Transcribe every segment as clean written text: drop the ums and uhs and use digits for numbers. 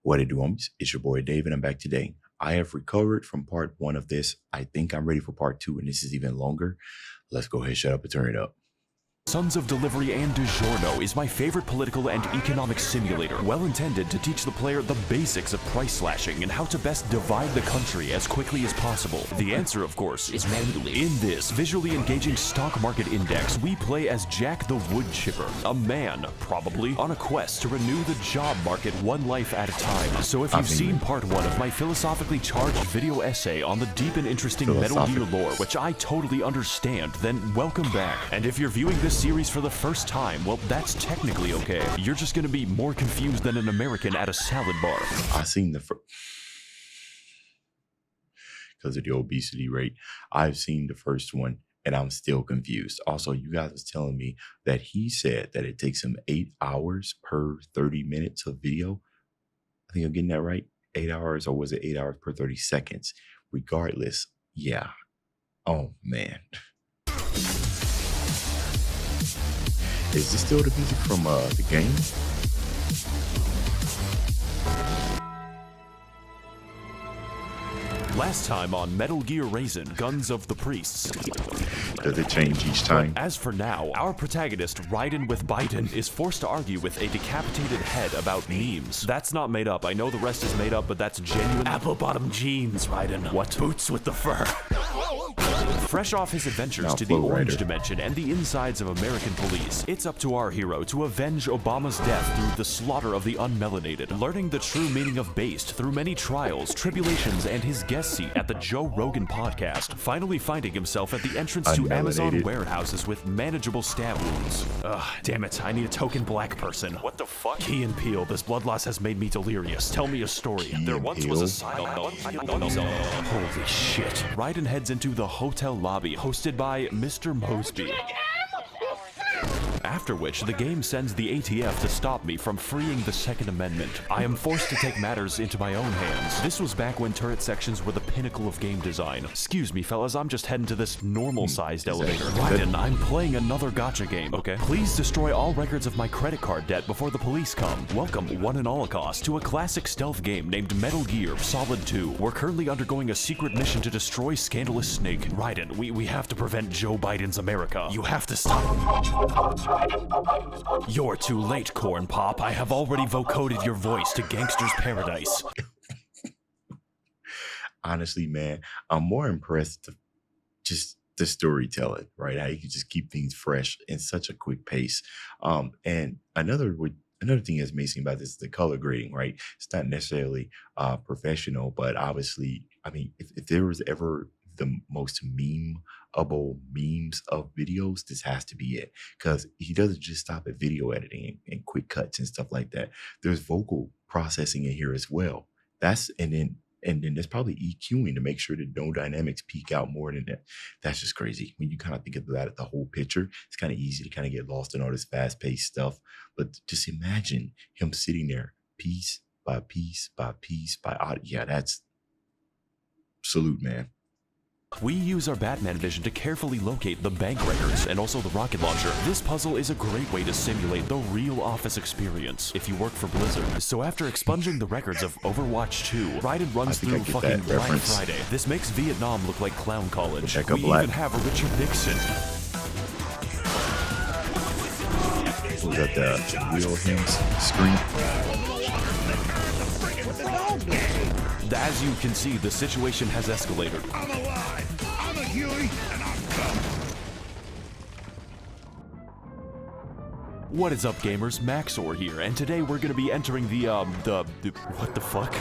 What it do, homies? It's your boy Dave, and I'm back today. I have recovered from part 1 of this. I think I'm ready for part 2, and this is even longer. Let's go ahead, shut up, and turn it up. Sons of Delivery and DiGiorno is my favorite political and economic simulator, well intended to teach the player the basics of price slashing and how to best divide the country as quickly as possible. The answer, of course, is manually. In this visually engaging stock market index, we play as Jack the Wood Chipper, a man, probably, on a quest to renew the job market one life at a time. So if you've seen part 1 of my philosophically charged video essay on the deep and interesting Metal Gear lore, which I totally understand, then welcome back. And if you're viewing this series for the first time, well, that's technically okay. You're just gonna be more confused than an American at a salad bar. I seen the first, because of the obesity rate, I've seen the first one and I'm still confused. Also, you guys was telling me that he said that it takes him 8 hours per 30 minutes of video. I think I'm getting that right. 8 hours, or was it 8 hours per 30 seconds? Regardless, yeah. Oh man. Is this still the music from the game? Last time on Metal Gear Raisin, Guns of the Priests. Does it change each time? But as for now, our protagonist, Raiden with Biden, is forced to argue with a decapitated head about memes. That's not made up. I know the rest is made up, but that's genuine. Apple-bottom jeans, Raiden. What? Boots with the fur. Fresh off his adventures to the Orange Dimension and the insides of American police, it's up to our hero to avenge Obama's death through the slaughter of the unmelanated, learning the true meaning of based through many trials, tribulations, and his guest seat at the Joe Rogan podcast, finally finding himself at the entrance to Amazon warehouses with manageable stab wounds. Ugh, damn it, I need a token black person. What the fuck? Key and Peele, this blood loss has made me delirious. Tell me a story. There once was a silent... Holy shit. Raiden heads into the hotel lobby, hosted by Mr. Mosby. After which, the game sends the ATF to stop me from freeing the Second Amendment. I am forced to take matters into my own hands. This was back when turret sections were the pinnacle of game design. Excuse me, fellas, I'm just heading to this normal-sized elevator. Raiden, I'm playing another gacha game, okay? Please destroy all records of my credit card debt before the police come. Welcome, one and holocaust, to a classic stealth game named Metal Gear Solid 2. We're currently undergoing a secret mission to destroy Scandalous Snake. Raiden, we have to prevent Joe Biden's America. You have to stop. You're too late, Corn Pop. I have already vocoded your voice to Gangster's Paradise. Honestly, man, I'm more impressed with just the storytelling, right? How you can just keep things fresh in such a quick pace. And another thing that's amazing about this is the color grading, right? It's not necessarily professional, but obviously, I mean, if there was ever the most memeable memes of videos, this has to be it, because he doesn't just stop at video editing and quick cuts and stuff like that. There's vocal processing in here as well. And then there's probably EQing to make sure that no dynamics peak out more than that. That's just crazy. When you kind of think about it, the whole picture, it's kind of easy to kind of get lost in all this fast-paced stuff. But just imagine him sitting there piece by piece by piece by yeah, that's salute, man. We use our Batman vision to carefully locate the bank records and also the rocket launcher. This puzzle is a great way to simulate the real office experience if you work for Blizzard. So after expunging the records of Overwatch 2, Raiden runs through fucking Black Friday. This makes Vietnam look like clown college. We even have a Richard Nixon. Was that the Will Hymns screen? As you can see, the situation has escalated. I'm alive! I'm a Huey, and I'm coming! What is up, gamers? Max0r here, and today we're gonna be entering the what the fuck?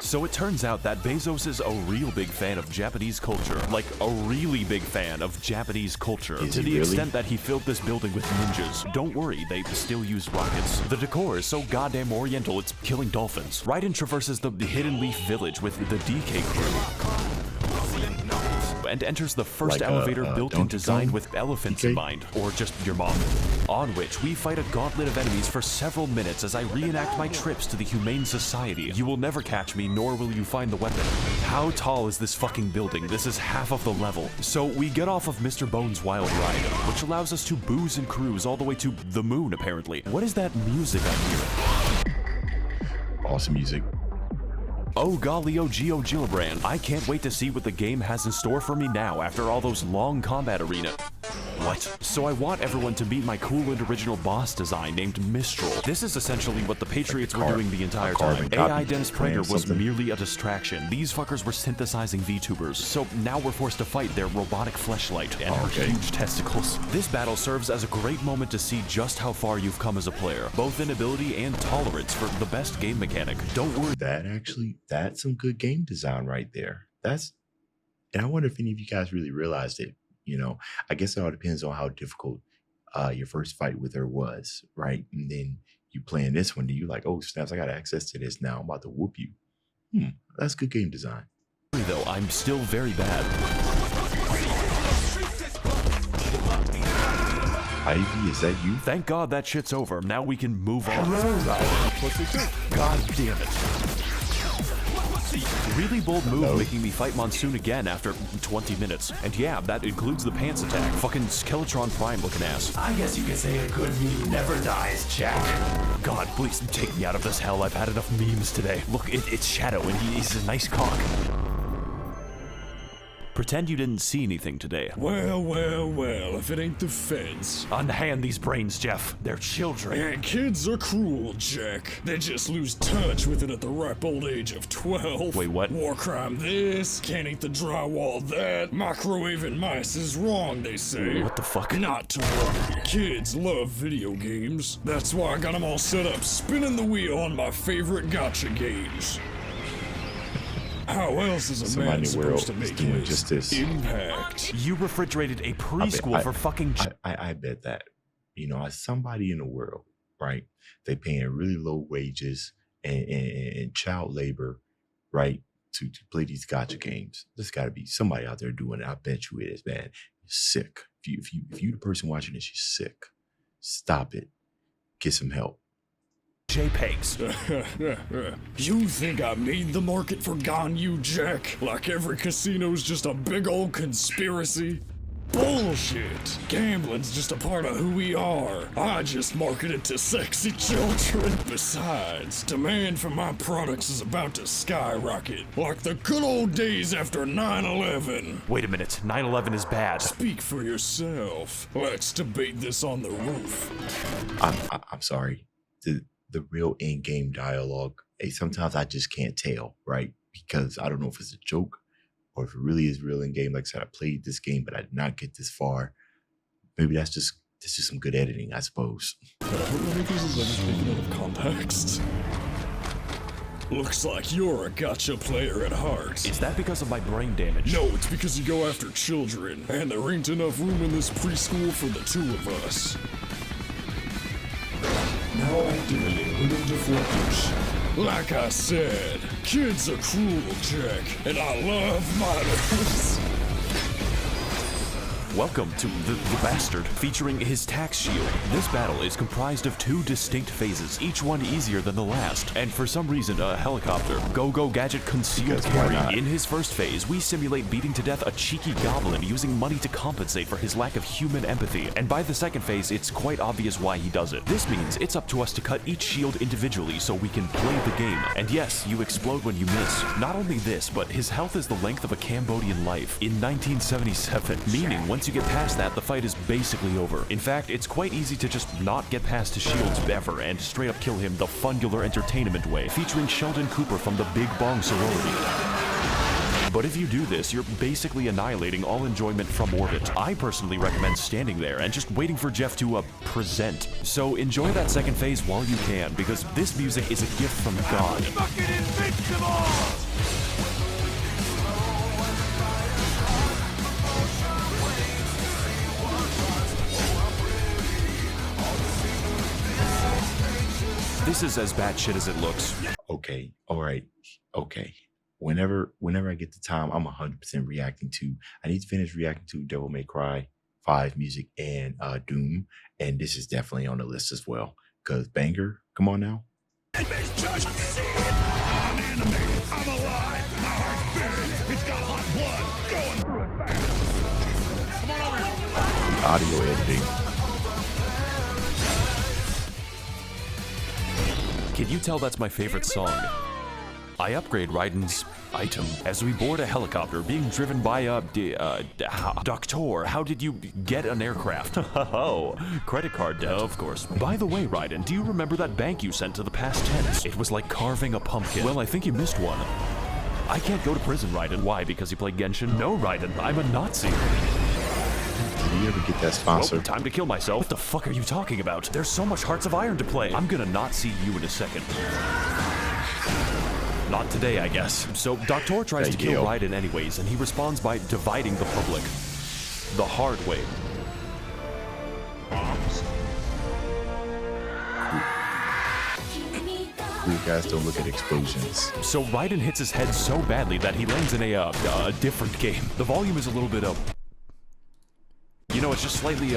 So it turns out that Bezos is a real big fan of Japanese culture. Like, a really big fan of Japanese culture. To the extent that he filled this building with ninjas. Don't worry, they still use rockets. The decor is so goddamn oriental, it's killing dolphins. Raiden traverses the Hidden Leaf Village with the DK crew. And enters the first elevator built and designed with elephants in mind, or just your mom. On which we fight a gauntlet of enemies for several minutes as I reenact my trips to the Humane Society. You will never catch me, nor will you find the weapon. How tall is this fucking building? This is half of the level. So we get off of Mr. Bones' wild ride, which allows us to booze and cruise all the way to the moon, apparently. What is that music I'm hearing? Awesome music. Oh golly, oh Geo Gillibrand. I can't wait to see what the game has in store for me now after all those long combat arena. What? So I want everyone to meet my cool and original boss design named Max0r. This is essentially what the Patriots were doing the entire time. AI Dennis Prager was merely a distraction. These fuckers were synthesizing VTubers, so now we're forced to fight their robotic fleshlight and her huge testicles. This battle serves as a great moment to see just how far you've come as a player, both in ability and tolerance for the best game mechanic. Don't worry. That's some good game design right there. And I wonder if any of you guys really realized it. You know, I guess it all depends on how difficult your first fight with her was, right? And then you playing this one, you're like, oh snaps, I got access to this now. I'm about to whoop you. That's good game design. Though I'm still very bad. Ivy, is that you? Thank God that shit's over. Now we can move on. God damn it. Really bold move making me fight Monsoon again after 20 minutes. And yeah, that includes the pants attack. Fucking Skeletron Prime looking ass. I guess you could say a good meme never dies, Jack. God, please take me out of this hell. I've had enough memes today. Look, it's Shadow and he's a nice cock. Pretend you didn't see anything today. Well, well, well, if it ain't the feds. Unhand these brains, Jeff. They're children. And kids are cruel, Jack. They just lose touch with it at the ripe old age of 12. Wait, what? War crime this, can't eat the drywall that. Microwaving mice is wrong, they say. What the fuck? Not to worry. Kids love video games. That's why I got them all set up, spinning the wheel on my favorite gotcha games. How else is a man supposed to make his impact? You refrigerated a preschool for fucking... I bet that, you know, as somebody in the world, right, they paying really low wages and child labor, right, to play these gotcha games. There's got to be somebody out there doing it. I bet you it is, man. You're sick. If you the person watching this, you're sick. Stop it. Get some help. JPEGs. You think I made the market for Ganyu, Jack? Like every casino's just a big old conspiracy? Bullshit! Gambling's just a part of who we are. I just market it to sexy children. Besides, demand for my products is about to skyrocket. Like the good old days after 9/11. Wait a minute, 9/11 is bad. Speak for yourself. Let's debate this on the roof. I'm sorry. The real in-game dialogue, sometimes I just can't tell, right? Because I don't know if it's a joke or if it really is real in-game. Like I said, I played this game, but I did not get this far. Maybe that's just some good editing, I suppose. Speaking out of context. Looks like you're a gotcha player at heart. Is that because of my brain damage? No, it's because you go after children, and there ain't enough room in this preschool for the two of us. Now activating window deflectors. Like I said, kids are cruel, Jack, and I love minors. Welcome to the Bastard, featuring his tax shield. This battle is comprised of 2 distinct phases, each one easier than the last. And for some reason, a helicopter, Go-Go Gadget concealed carry. In his first phase, we simulate beating to death a cheeky goblin using money to compensate for his lack of human empathy. And by the second phase, it's quite obvious why he does it. This means it's up to us to cut each shield individually so we can play the game. And yes, you explode when you miss. Not only this, but his health is the length of a Cambodian life in 1977, meaning once you get past that, the fight is basically over. In fact, it's quite easy to just not get past his shields ever and straight up kill him the fungular entertainment way, featuring Sheldon Cooper from the Big Bong sorority. But if you do this, you're basically annihilating all enjoyment from orbit. I personally recommend standing there and just waiting for Jeff to present. So enjoy that second phase while you can, because this music is a gift from God. Fucking invincible! This is as bad shit as it looks. Okay, all right, okay. Whenever I get the time, I'm 100% reacting to. I need to finish reacting to Devil May Cry 5 music and Doom, and this is definitely on the list as well. Cause banger, come on now. I'm animated. I'm alive. My heart's beating. It's got hot blood going through it fast. Come on over here. Audio editing. Can you tell that's my favorite song? I upgrade Raiden's item as we board a helicopter being driven by a Doctor. How did you get an aircraft? Oh, credit card debt, of course. By the way, Raiden, do you remember that bank you sent to the past tense? It was like carving a pumpkin. Well, I think you missed one. I can't go to prison, Raiden. Why? Because you play Genshin? No, Raiden, I'm a Nazi. Did you ever get that sponsor? Well, time to kill myself. What the fuck are you talking about? There's so much Hearts of Iron to play. I'm gonna not see you in a second. Not today, I guess. So, Doctor tries to kill Raiden anyways, and he responds by dividing the public. The hard way. You guys don't look at explosions. So Raiden hits his head so badly that he lands in a different game. The volume is a little bit you know, it's just slightly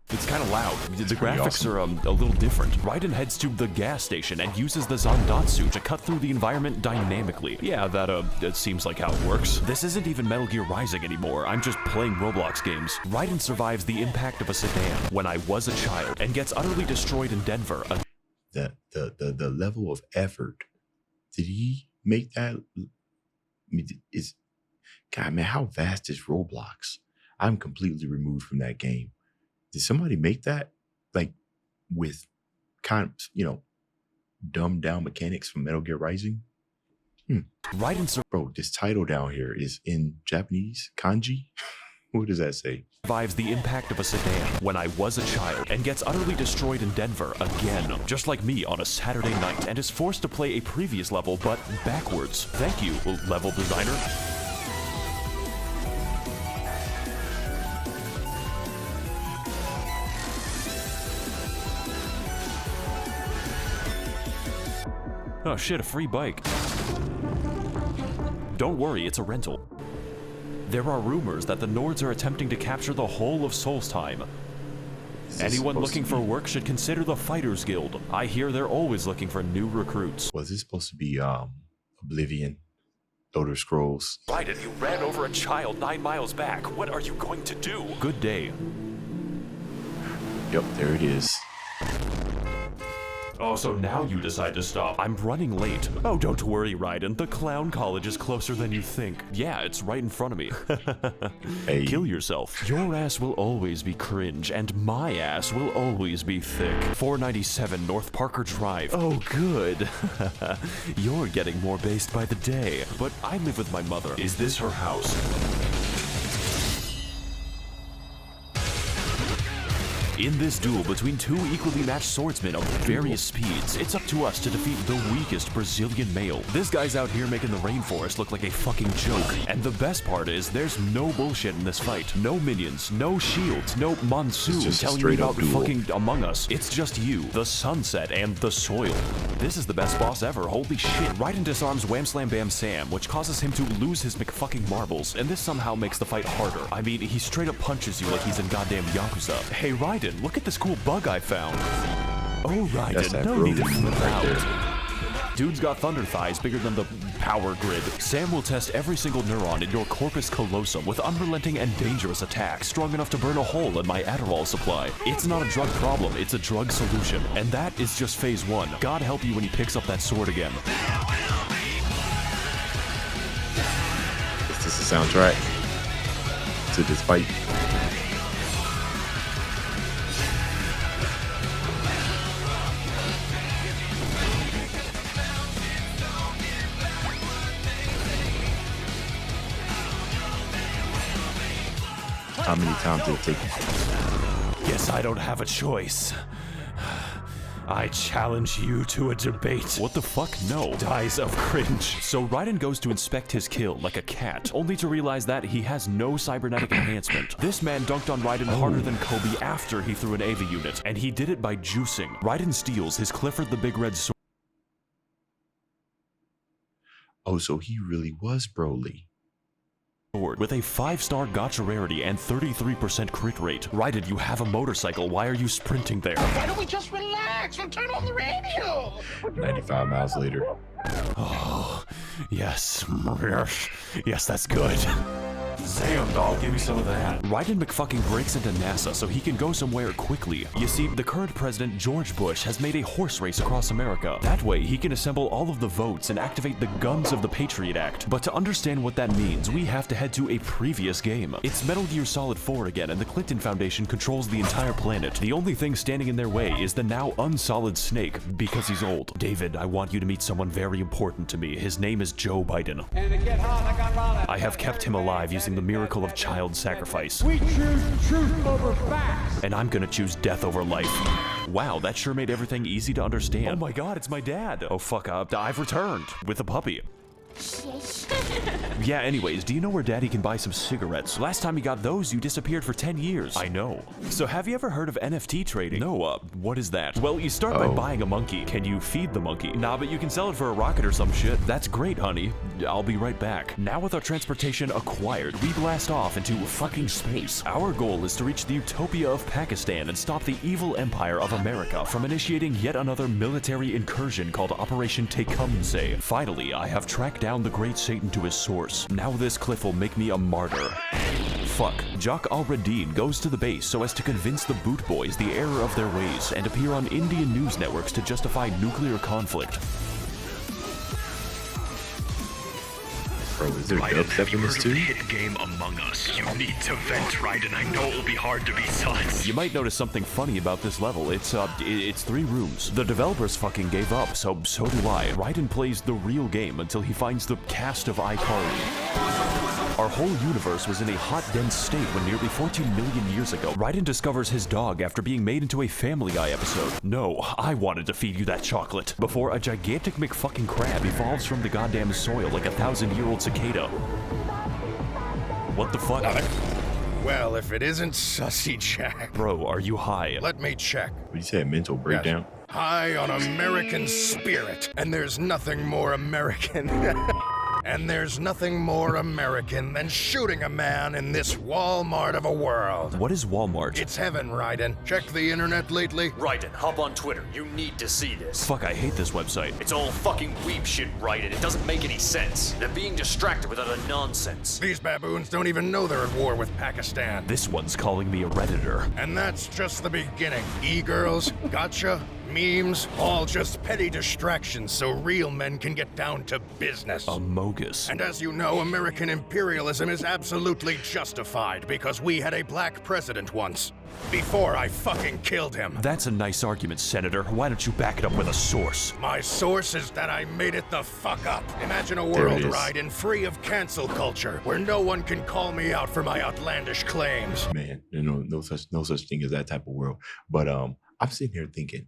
it's kind of loud. The graphics are a little different. Raiden heads to the gas station and uses the Zandatsu to cut through the environment dynamically. Yeah, that seems like how it works. This isn't even Metal Gear Rising anymore. I'm just playing Roblox games. Raiden survives the impact of a sedan when I was a child and gets utterly destroyed in Denver. The level of effort. Did he make that? I mean, God, man, how vast is Roblox? I'm completely removed from that game. Did somebody make that like with kind of, you know, dumbed down mechanics from Metal Gear Rising? Bro, this title down here is in Japanese kanji. What does that say? Survives the impact of a sedan when I was a child and gets utterly destroyed in Denver again, just like me on a Saturday night, and is forced to play a previous level but backwards. Thank you, level designer. Oh shit, a free bike. Don't worry, it's a rental. There are rumors that the Nords are attempting to capture the whole of Solstheim. Anyone looking for work should consider the Fighters Guild. I hear they're always looking for new recruits. Was this supposed to be Oblivion? Elder Scrolls? Raiden, you ran over a child 9 miles back. What are you going to do? Good day. Yep, there it is. Oh, so now you decide to stop. I'm running late. Oh, don't worry, Raiden. The clown college is closer than you think. Yeah, it's right in front of me. Hey. Kill yourself. Your ass will always be cringe, and my ass will always be thick. 497 North Parker Drive. Oh, good. You're getting more based by the day. But I live with my mother. Is this her house? In this duel between two equally matched swordsmen of various speeds, it's up to us to defeat the weakest Brazilian male. This guy's out here making the rainforest look like a fucking joke. And the best part is, there's no bullshit in this fight. No minions, no shields, no monsoon telling you about fucking Among Us. It's just you, the sunset, and the soil. This is the best boss ever, holy shit. Raiden disarms Wham Slam Bam Sam, which causes him to lose his McFucking marbles, and this somehow makes the fight harder. I mean, he straight up punches you like he's in goddamn Yakuza. Hey Raiden, look at this cool bug I found. Oh, Raiden, no need to flip out. Dude's got thunder thighs bigger than the power grid. Sam will test every single neuron in your corpus callosum with unrelenting and dangerous attacks strong enough to burn a hole in my Adderall supply. It's not a drug problem, it's a drug solution. And that is just phase 1. God help you when he picks up that sword again. Is this the soundtrack to this fight? How many times did it take? Guess I don't have a choice. I challenge you to a debate. What the fuck? No. Dies of cringe. So Raiden goes to inspect his kill like a cat, only to realize that he has no cybernetic enhancement. This man dunked on Raiden harder than Kobe after he threw an AV unit, and he did it by juicing. Raiden steals his Clifford the Big Red sword. Oh, so he really was Broly. With a 5-star gacha rarity and 33% crit rate. Raiden, you have a motorcycle. Why are you sprinting there? Why don't we just relax and turn on the radio? 95 miles later. Oh, yes. Yes, that's good. Damn, dog, give me some of that. Raiden McFucking breaks into NASA so he can go somewhere quickly. You see, the current president, George Bush, has made a horse race across America. That way, he can assemble all of the votes and activate the guns of the Patriot Act. But to understand what that means, we have to head to a previous game. It's Metal Gear Solid 4 again, and the Clinton Foundation controls the entire planet. The only thing standing in their way is the now unsolid Snake, because he's old. David, I want you to meet someone very important to me. His name is Joe Biden. I have kept him alive using the miracle of child sacrifice. We choose truth over facts. And I'm gonna choose death over life. Wow, that sure made everything easy to understand. Oh my god, it's my dad. Oh fuck up, I've returned with a puppy. Yeah, anyways, do you know where Daddy can buy some cigarettes? Last time you got those, you disappeared for 10 years. I know. So have you ever heard of NFT trading? No, what is that? Well, you start by buying a monkey. Can you feed the monkey? Nah, but you can sell it for a rocket or some shit. That's great, honey. I'll be right back. Now with our transportation acquired, we blast off into fucking space. Our goal is to reach the utopia of Pakistan and stop the evil empire of America from initiating yet another military incursion called Operation Tecumseh. Finally, I have tracked down the great Satan to his source. Now this cliff will make me a martyr. Fuck. Jock al-Radin goes to the base so as to convince the Boot Boys the error of their ways and appear on Indian news networks to justify nuclear conflict. Bro, is there dubstep in this too? Hit game Among Us. You need to vent, Raiden. I know it'll be hard to be sus. You might notice something funny about this level. It's 3 rooms. The developers fucking gave up, so do I. Raiden plays the real game until he finds the cast of iCarly. Our whole universe was in a hot, dense state when nearly 14 million years ago, Raiden discovers his dog after being made into a Family Guy episode. No, I wanted to feed you that chocolate. Before a gigantic McFucking crab evolves from the goddamn soil like a 1,000-year-old cicada. What the fuck? Well, if it isn't Sussy Jack. Bro, are you high? Let me check. What you say, mental breakdown? High on American spirit. And there's nothing more American. And there's nothing more American than shooting a man in this Walmart of a world. What is Walmart? It's heaven, Raiden. Checked the internet lately? Raiden, hop on Twitter. You need to see this. Fuck, I hate this website. It's all fucking weeb shit, Raiden. It doesn't make any sense. They're being distracted with other nonsense. These baboons don't even know they're at war with Pakistan. This one's calling me a Redditor. And that's just the beginning. E-girls, gotcha, memes, all just petty distractions so real men can get down to business. Amogus. And as you know, American imperialism is absolutely justified because we had a black president once. Before I fucking killed him. That's a nice argument, Senator. Why don't you back it up with a source? My source is that I made it the fuck up. Imagine a world, Raiden, free of cancel culture, where no one can call me out for my outlandish claims. Man, you know, no such thing as that type of world. But I'm sitting here thinking,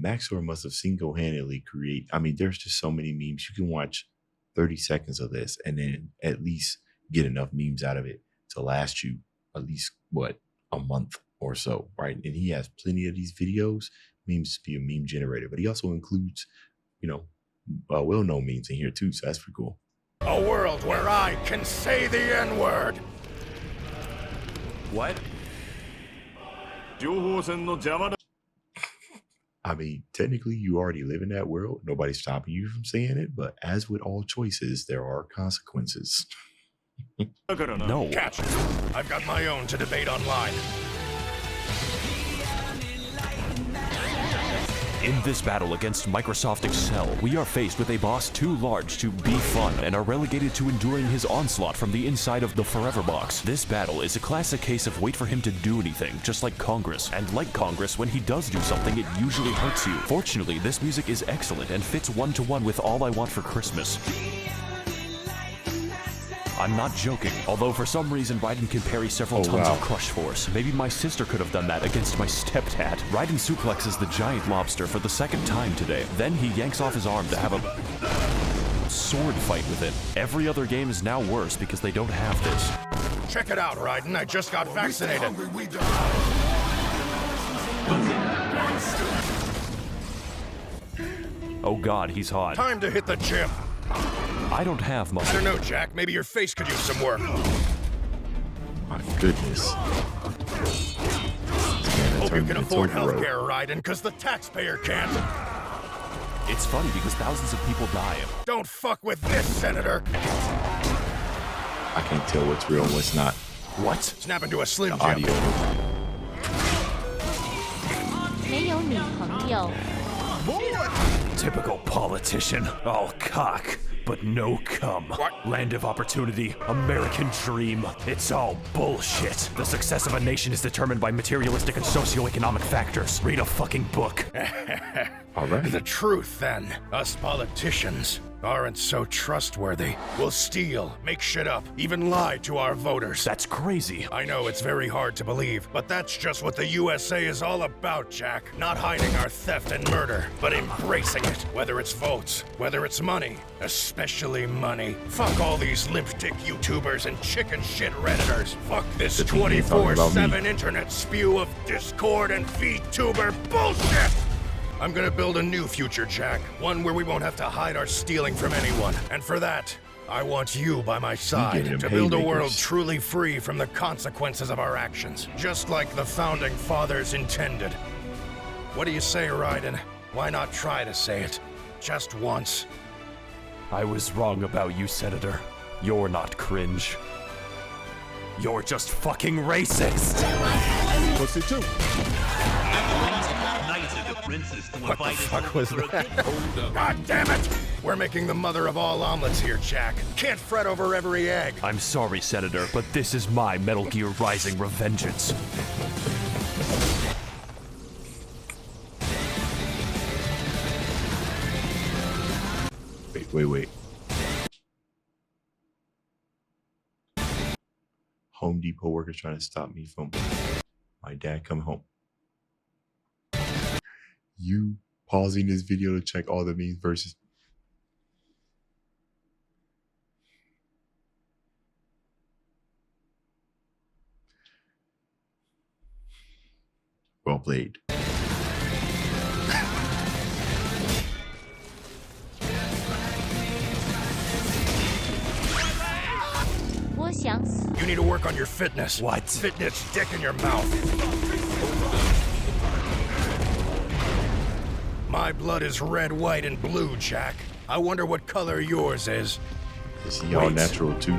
Max0r must have single-handedly there's just so many memes. You can watch 30 seconds of this and then at least get enough memes out of it to last you at least, a month or so, right? And he has plenty of these videos, memes to be a meme generator, but he also includes, well-known memes in here too, so that's pretty cool. A world where I can say the N-word. What? I mean, technically, you already live in that world. Nobody's stopping you from saying it, but as with all choices, there are consequences. No. Catch it. I've got my own to debate online. In this battle against Microsoft Excel, we are faced with a boss too large to be fun and are relegated to enduring his onslaught from the inside of the Forever Box. This battle is a classic case of wait for him to do anything, just like Congress. And like Congress, when he does do something, it usually hurts you. Fortunately, this music is excellent and fits one-to-one with All I Want for Christmas. I'm not joking, although for some reason Raiden can parry several tons of crush force. Maybe my sister could have done that against my stepdad. Raiden suplexes the giant lobster for the second time today. Then he yanks off his arm to have a sword fight with it. Every other game is now worse because they don't have this. Check it out, Raiden. I just got vaccinated. Oh god, he's hot. Time to hit the gym. I don't have muscle. I don't know, Jack. Maybe your face could use some work. My goodness. Hope you can afford healthcare, Raiden, because the taxpayer can't. It's funny because thousands of people die. Don't fuck with this, Senator. I can't tell what's real and what's not. What? Snap into a Slim The Jim. audio. 没有女朋友。 Typical politician. All cock, but no cum. What? Land of opportunity, American dream. It's all bullshit. The success of a nation is determined by materialistic and socioeconomic factors. Read a fucking book. All right. The truth, then. Us politicians aren't so trustworthy. We'll steal, make shit up, even lie to our voters. That's crazy. I know it's very hard to believe, but that's just what the USA is all about, Jack. Not hiding our theft and murder, but embracing it. Whether it's votes, whether it's money, especially money. Fuck all these limp dick YouTubers and chicken shit Redditors. Fuck this Good thing you ain't talking about 24/7 me. internet spew of Discord and VTuber bullshit! I'm gonna build a new future, Jack. One where we won't have to hide our stealing from anyone. And for that, I want you by my side them to build a world haymakers. truly free from the consequences of our actions, just like the founding fathers intended. What do you say, Raiden? Why not try to say it? Just once. I was wrong about you, Senator. You're not cringe. You're just fucking racist. Pussy too. What the fuck was that? God damn it! We're making the mother of all omelets here, Jack. Can't fret over every egg. I'm sorry, Senator, but this is my Metal Gear Rising revengeance. Wait. Home Depot workers trying to stop me from my dad coming home. You pausing this video to check all the memes versus. Well played. 我想死。 You need to work on your fitness. What? Fitness dick in your mouth. My blood is red, white, and blue, Jack. I wonder what color yours is. Is he all Wait. natural too?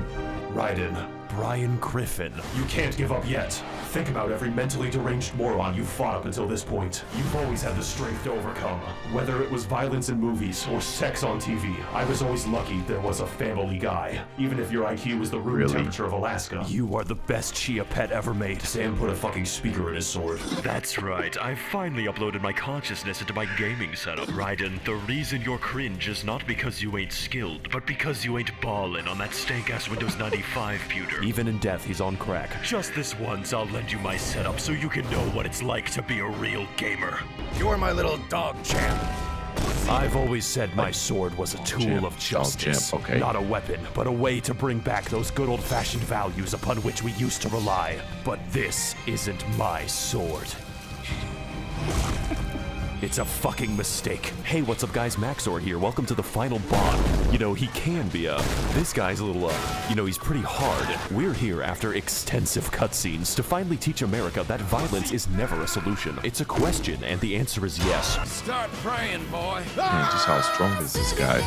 Raiden, Brian Griffin. You can't give up yet. Think about every mentally deranged moron you've fought up until this point. You've always had the strength to overcome. Whether it was violence in movies or sex on TV, I was always lucky there was a family guy. Even if your IQ was the room Really? temperature of Alaska. You are the best Chia pet ever made. Sam put a fucking speaker in his sword. That's right. I finally uploaded my consciousness into my gaming setup. Raiden, the reason you're cringe is not because you ain't skilled, but because you ain't ballin' on that stank-ass Windows 95 pewter. Even in death, he's on crack. Just this once, I'll lend you my setup so you can know what it's like to be a real gamer. You're my little dog champ. I've always said my sword was a tool champ. of justice. Dog champ, okay. Not a weapon, but a way to bring back those good old-fashioned values upon which we used to rely. But this isn't my sword. It's a fucking mistake. Hey, what's up guys, Max0r here. Welcome to the final bot. You know, he can be this guy's a little, he's pretty hard. We're here after extensive cutscenes to finally teach America that violence is never a solution. It's a question, and the answer is yes. Start praying, boy. Man, just how strong is this guy?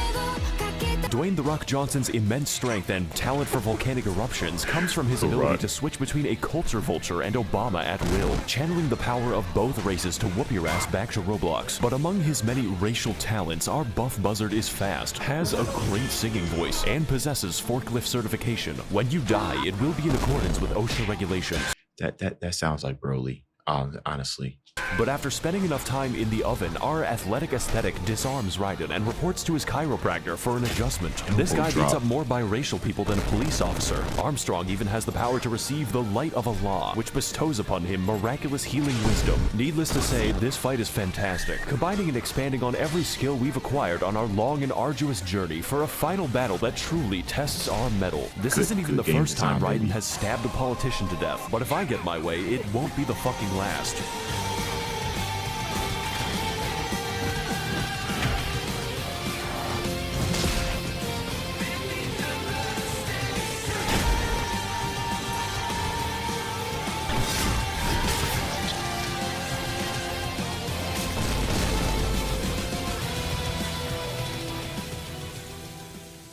Dwayne "The Rock" Johnson's immense strength and talent for volcanic eruptions comes from his ability Rock. to switch between a culture vulture and Obama at will, channeling the power of both races to whoop your ass back to Roblox. But among his many racial talents, our buff buzzard is fast, has a great singing voice, and possesses forklift certification. When you die, it will be in accordance with OSHA regulations. That sounds like Broly. Honestly. But after spending enough time in the oven, our athletic aesthetic disarms Raiden and reports to his chiropractor for an adjustment. This guy beats up more biracial people than a police officer. Armstrong even has the power to receive the light of Allah, which bestows upon him miraculous healing wisdom. Needless to say, this fight is fantastic, combining and expanding on every skill we've acquired on our long and arduous journey for a final battle that truly tests our mettle. This isn't even the game first time design, Raiden baby. has stabbed a politician to death, but if I get my way, it won't be the fucking last.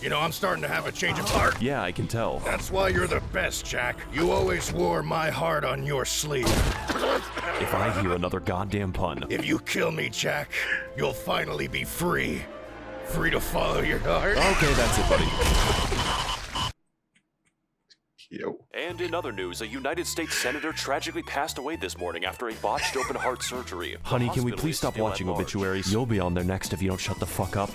You know, I'm starting to have a change of heart. Yeah, I can tell. That's why you're the best, Jack. You always wore my heart on your sleeve. If I hear another goddamn pun. If you kill me, Jack, you'll finally be free. Free to follow your heart. Okay, that's it, buddy. Yo. And in other news, a United States senator tragically passed away this morning after a botched open heart surgery. Honey, can we please stop watching obituaries? You'll be on there next if you don't shut the fuck up.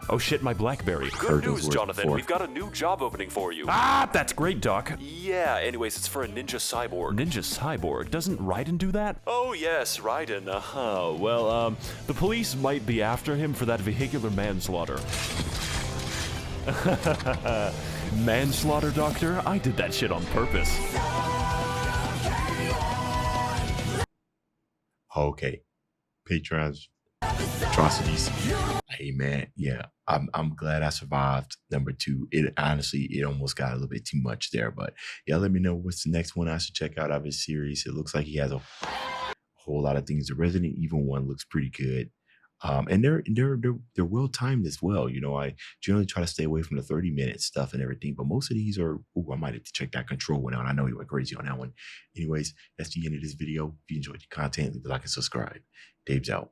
Oh shit, my BlackBerry. Good news, Jonathan. We've got a new job opening for you. Ah, that's great, Doc. Yeah, anyways, it's for a ninja cyborg. Ninja cyborg? Doesn't Raiden do that? Oh, yes, Raiden. Well, the police might be after him for that vehicular manslaughter. Manslaughter, Doctor? I did that shit on purpose. Okay. Patrons, atrocities. Hey man, yeah, I'm glad I survived number 2. It honestly, it almost got a little bit too much there, but yeah, let me know what's the next one I should check out of his series. It looks like he has a whole lot of things. The Resident Evil one looks pretty good. And they're well timed as well. You know, I generally try to stay away from the 30-minute stuff and everything, but most of these are. I might have to check that Control one out. I know he went crazy on that one. Anyways, that's the end of this video. If you enjoyed the content, leave a like and subscribe. Dave's out.